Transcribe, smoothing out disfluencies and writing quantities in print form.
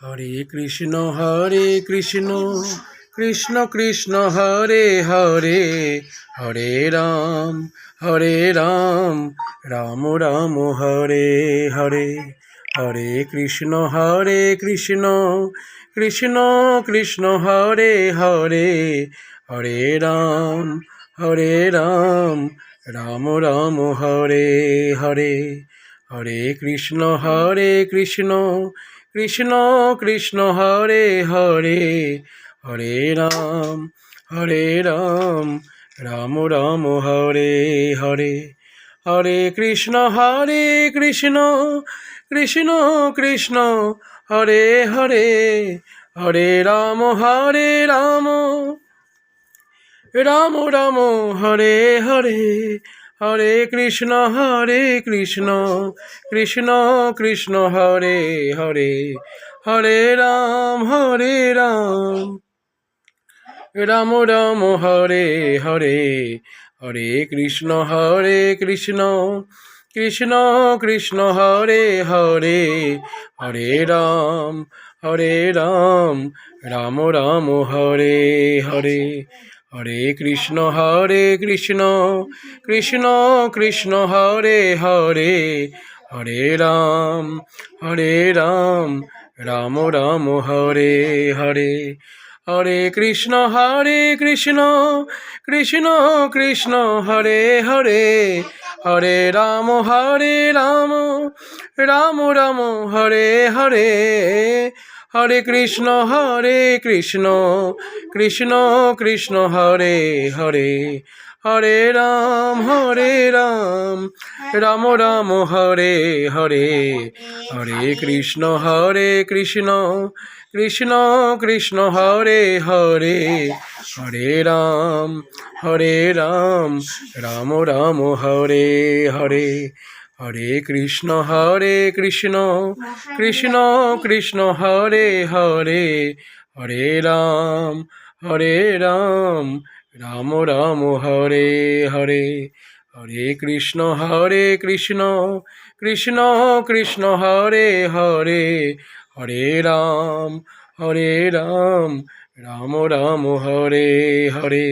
Hare Krishna Krishna Krishna Hare Hare, Hare Ram Ram Ram Hare Hare. Hare Krishna Krishna Krishna Hare Hare, Hare Ram Ram Ram Hare Hare. Hare Krishna Krishna Krishna Hare Hare, Hare Ram Ram Ram Hare Hare. Hare Krishna Krishna Krishna Hare Hare, Hare Ram Ram Ram Hare Hare. Hare Krishna Krishna Krishna Hare Hare, Hare Ram Ram Ram Hare Hare. Hare Krishna Krishna Krishna Hare Hare, Hare Ram Ram Ram Hare Hare. Hare Krishna Krishna Krishna Hare Hare, Hare Ram Ram Ram Hare Hare. Hare Krishna Krishna Krishna Hare Hare, Hare Ram Ram Ram Hare Hare. Hare Krishna Krishna Krishna Hare Hare, Hare Ram Ram Ram Hare Hare. Hare Krishna Krishna Krishna Hare Hare, Hare Ram Ram Ram Hare Hare. Hare Krishna Krishna Krishna Hare Hare, Hare Ram Ram Ram Hare Hare. Hare Krishna Krishna Krishna Hare Hare, Hare Ram Ram Ram Hare Hare.